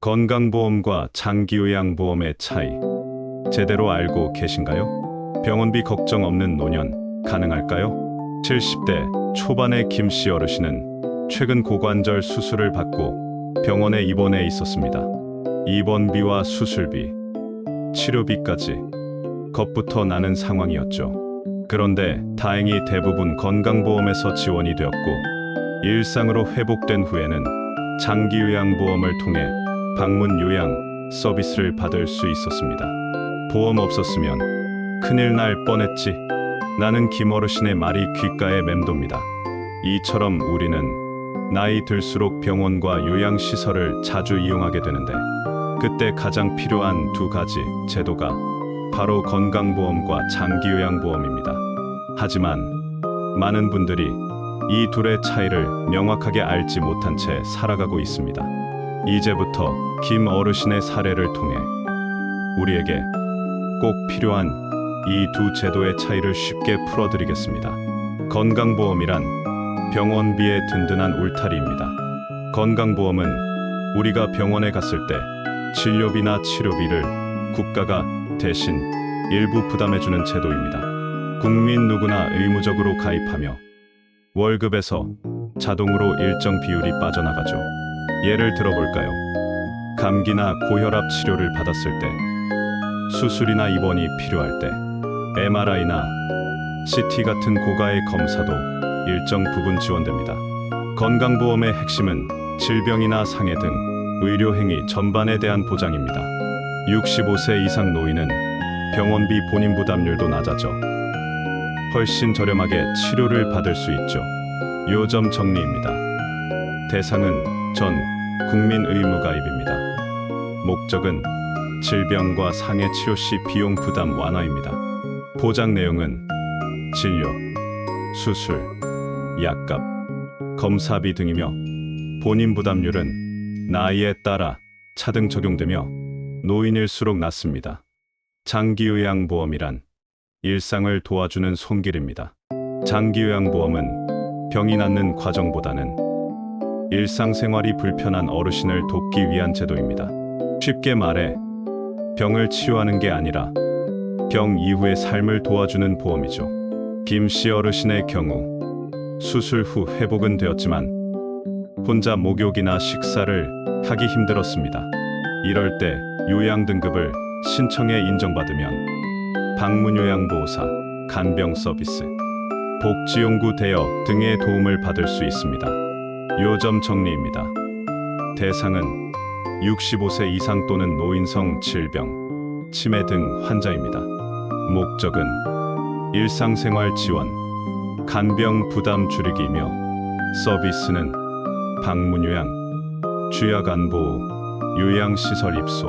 건강보험과 장기요양보험의 차이 제대로 알고 계신가요? 병원비 걱정 없는 노년 가능할까요? 70대 초반의 김씨 어르신은 최근 고관절 수술을 받고 병원에 입원해 있었습니다. 입원비와 수술비, 치료비까지 겁부터 나는 상황이었죠. 그런데 다행히 대부분 건강보험에서 지원이 되었고 일상으로 회복된 후에는 장기요양보험을 통해 방문 요양 서비스를 받을 수 있었습니다. 보험 없었으면 큰일 날 뻔했지. 나는 김어르신의 말이 귓가에 맴돕니다. 이처럼 우리는 나이 들수록 병원과 요양시설을 자주 이용하게 되는데 그때 가장 필요한 두 가지 제도가 바로 건강보험과 장기요양보험입니다. 하지만 많은 분들이 이 둘의 차이를 명확하게 알지 못한 채 살아가고 있습니다. 이제부터 김 어르신의 사례를 통해 우리에게 꼭 필요한 이 두 제도의 차이를 쉽게 풀어드리겠습니다. 건강보험이란 병원비의 든든한 울타리입니다. 건강보험은 우리가 병원에 갔을 때 진료비나 치료비를 국가가 대신 일부 부담해주는 제도입니다. 국민 누구나 의무적으로 가입하며 월급에서 자동으로 일정 비율이 빠져나가죠. 예를 들어볼까요? 감기나 고혈압 치료를 받았을 때, 수술이나 입원이 필요할 때, MRI나 CT 같은 고가의 검사도 일정 부분 지원됩니다. 건강보험의 핵심은 질병이나 상해 등 의료행위 전반에 대한 보장입니다. 65세 이상 노인은 병원비 본인 부담률도 낮아져 훨씬 저렴하게 치료를 받을 수 있죠. 요점 정리입니다. 대상은 전 국민 의무 가입입니다. 목적은 질병과 상해 치료 시 비용 부담 완화입니다. 보장 내용은 진료, 수술, 약값, 검사비 등이며 본인 부담률은 나이에 따라 차등 적용되며 노인일수록 낮습니다. 장기요양보험이란 일상을 도와주는 손길입니다. 장기요양보험은 병이 낫는 과정보다는 일상생활이 불편한 어르신을 돕기 위한 제도입니다. 쉽게 말해 병을 치유하는 게 아니라 병 이후의 삶을 도와주는 보험이죠. 김씨 어르신의 경우 수술 후 회복은 되었지만 혼자 목욕이나 식사를 하기 힘들었습니다. 이럴 때 요양 등급을 신청해 인정받으면 방문요양보호사, 간병 서비스, 복지용구 대여 등의 도움을 받을 수 있습니다. 요점 정리입니다. 대상은 65세 이상 또는 노인성 질병, 치매 등 환자입니다. 목적은 일상생활 지원, 간병 부담 줄이기이며 서비스는 방문요양, 주야간보호, 요양시설 입소,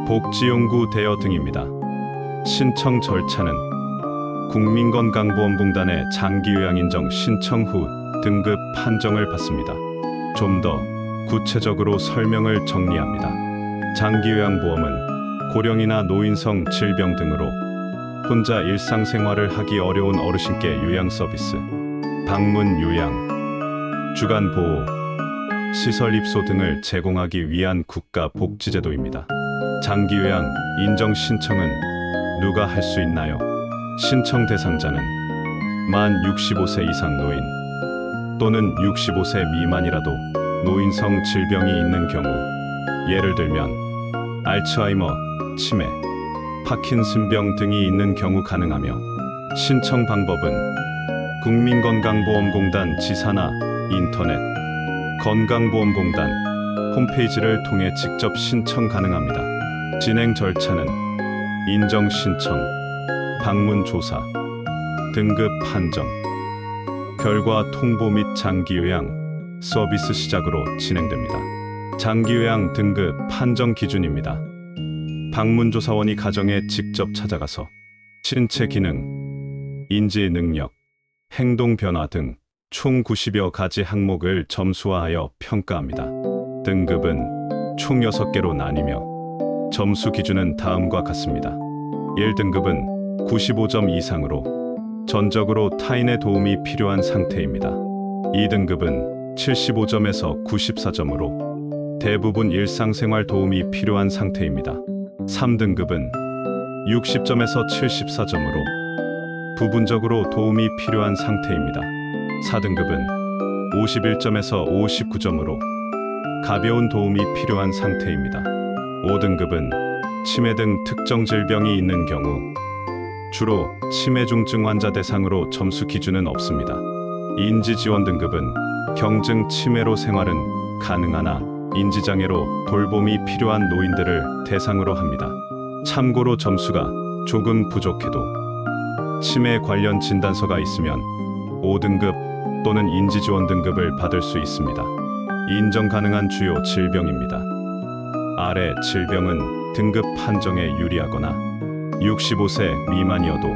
복지용구 대여 등입니다. 신청 절차는 국민건강보험공단의 장기요양인정 신청 후 등급 판정을 받습니다. 좀 더 구체적으로 설명을 정리합니다. 장기요양보험은 고령이나 노인성 질병 등으로 혼자 일상생활을 하기 어려운 어르신께 요양 서비스, 방문 요양, 주간 보호, 시설 입소 등을 제공하기 위한 국가 복지제도입니다. 장기요양 인정 신청은 누가 할 수 있나요? 신청 대상자는 만 65세 이상 노인 또는 65세 미만이라도 노인성 질병이 있는 경우, 예를 들면 알츠하이머, 치매, 파킨슨병 등이 있는 경우 가능하며 신청 방법은 국민건강보험공단 지사나 인터넷 건강보험공단 홈페이지를 통해 직접 신청 가능합니다. 진행 절차는 인정 신청, 방문 조사, 등급 판정, 결과 통보 및 장기요양 서비스 시작으로 진행됩니다. 장기요양 등급 판정 기준입니다. 방문조사원이 가정에 직접 찾아가서 신체 기능, 인지 능력, 행동 변화 등 총 90여 가지 항목을 점수화하여 평가합니다. 등급은 총 6개로 나뉘며 점수 기준은 다음과 같습니다. 1등급은 95점 이상으로 전적으로 타인의 도움이 필요한 상태입니다. 2등급은 75점에서 94점으로 대부분 일상생활 도움이 필요한 상태입니다. 3등급은 60점에서 74점으로 부분적으로 도움이 필요한 상태입니다. 4등급은 51점에서 59점으로 가벼운 도움이 필요한 상태입니다. 5등급은 치매 등 특정 질병이 있는 경우 주로 치매중증 환자 대상으로 점수 기준은 없습니다. 인지지원 등급은 경증 치매로 생활은 가능하나 인지장애로 돌봄이 필요한 노인들을 대상으로 합니다. 참고로 점수가 조금 부족해도 치매 관련 진단서가 있으면 5등급 또는 인지지원 등급을 받을 수 있습니다. 인정 가능한 주요 질병입니다. 아래 질병은 등급 판정에 유리하거나 65세 미만이어도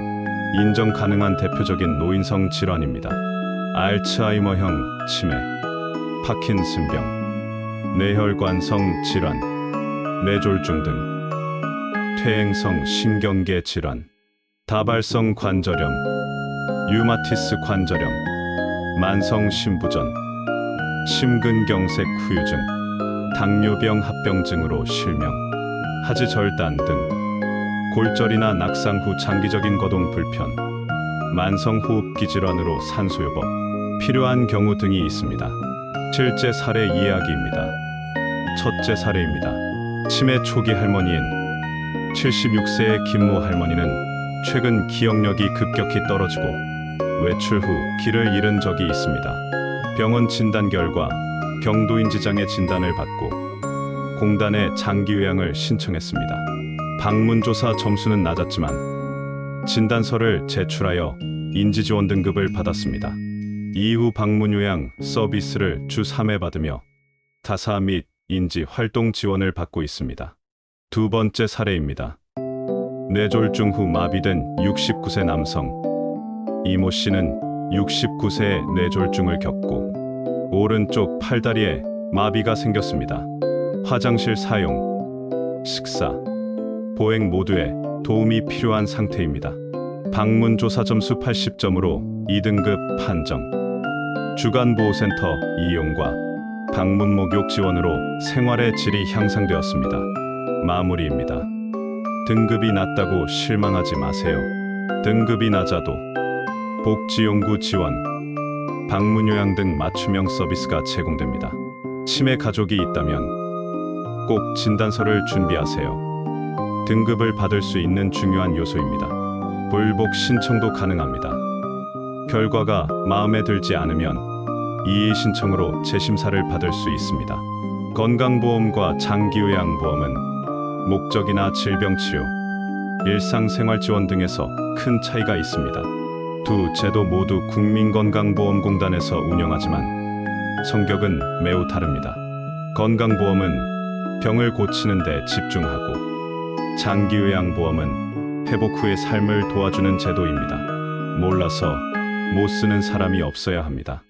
인정 가능한 대표적인 노인성 질환입니다. 알츠하이머형 치매, 파킨슨병, 뇌혈관성 질환, 뇌졸중 등 퇴행성 신경계 질환, 다발성 관절염, 류마티스 관절염, 만성 심부전, 심근경색 후유증, 당뇨병 합병증으로 실명, 하지절단 등 골절이나 낙상 후 장기적인 거동 불편, 만성호흡기 질환으로 산소요법, 필요한 경우 등이 있습니다. 실제 사례 이야기입니다. 첫째 사례입니다. 치매 초기 할머니인 76세의 김모 할머니는 최근 기억력이 급격히 떨어지고 외출 후 길을 잃은 적이 있습니다. 병원 진단 결과 경도인지장애 진단을 받고 공단에 장기요양을 신청했습니다. 방문조사 점수는 낮았지만 진단서를 제출하여 인지지원 등급을 받았습니다. 이후 방문요양 서비스를 주 3회 받으며 타사 및 인지 활동 지원을 받고 있습니다. 두 번째 사례입니다. 뇌졸중 후 마비된 69세 남성. 이모 씨는 69세에 뇌졸중을 겪고 오른쪽 팔다리에 마비가 생겼습니다. 화장실 사용, 식사, 보행 모두에 도움이 필요한 상태입니다. 방문조사 점수 80점으로 2등급 판정. 주간보호센터 이용과 방문 목욕 지원으로 생활의 질이 향상되었습니다. 마무리입니다. 등급이 낮다고 실망하지 마세요. 등급이 낮아도 복지연구 지원, 방문요양 등 맞춤형 서비스가 제공됩니다. 치매 가족이 있다면 꼭 진단서를 준비하세요. 등급을 받을 수 있는 중요한 요소입니다. 불복 신청도 가능합니다. 결과가 마음에 들지 않으면 이의 신청으로 재심사를 받을 수 있습니다. 건강보험과 장기요양보험은 목적이나 질병치료, 일상생활지원 등에서 큰 차이가 있습니다. 두 제도 모두 국민건강보험공단에서 운영하지만 성격은 매우 다릅니다. 건강보험은 병을 고치는 데 집중하고 장기요양보험은 회복 후의 삶을 도와주는 제도입니다. 몰라서 못 쓰는 사람이 없어야 합니다.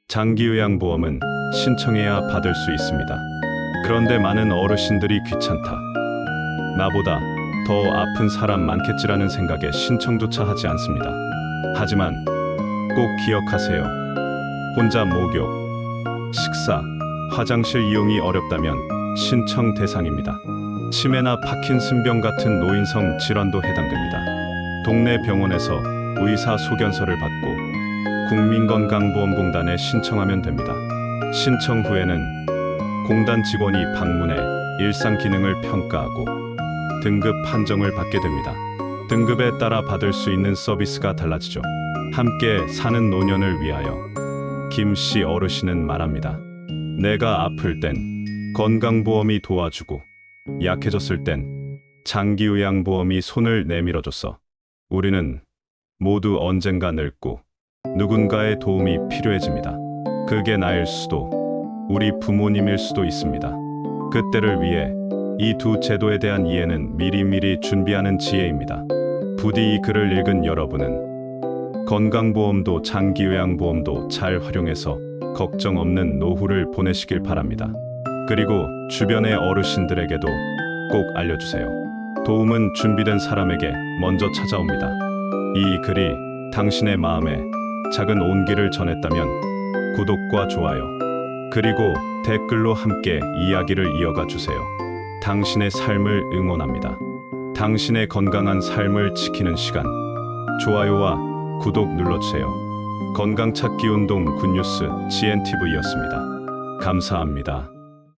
장기요양보험은 신청해야 받을 수 있습니다. 그런데 많은 어르신들이 귀찮다, 나보다 더 아픈 사람 많겠지라는 생각에 신청조차 하지 않습니다. 하지만 꼭 기억하세요. 혼자 목욕, 식사, 화장실 이용이 어렵다면 신청 대상입니다. 치매나 파킨슨병 같은 노인성 질환도 해당됩니다. 동네 병원에서 의사 소견서를 받고 국민건강보험공단에 신청하면 됩니다. 신청 후에는 공단 직원이 방문해 일상 기능을 평가하고 등급 판정을 받게 됩니다. 등급에 따라 받을 수 있는 서비스가 달라지죠. 함께 사는 노년을 위하여 김씨 어르신은 말합니다. 내가 아플 땐 건강보험이 도와주고 약해졌을 땐 장기요양보험이 손을 내밀어줬어. 우리는 모두 언젠가 늙고 누군가의 도움이 필요해집니다. 그게 나일 수도 우리 부모님일 수도 있습니다. 그때를 위해 이 두 제도에 대한 이해는 미리미리 준비하는 지혜입니다. 부디 이 글을 읽은 여러분은 건강보험도 장기요양보험도 잘 활용해서 걱정 없는 노후를 보내시길 바랍니다. 그리고 주변의 어르신들에게도 꼭 알려주세요. 도움은 준비된 사람에게 먼저 찾아옵니다. 이 글이 당신의 마음에 작은 온기를 전했다면 구독과 좋아요, 그리고 댓글로 함께 이야기를 이어가 주세요. 당신의 삶을 응원합니다. 당신의 건강한 삶을 지키는 시간. 좋아요와 구독 눌러주세요. 건강 찾기 운동 굿뉴스 GNTV였습니다. 감사합니다.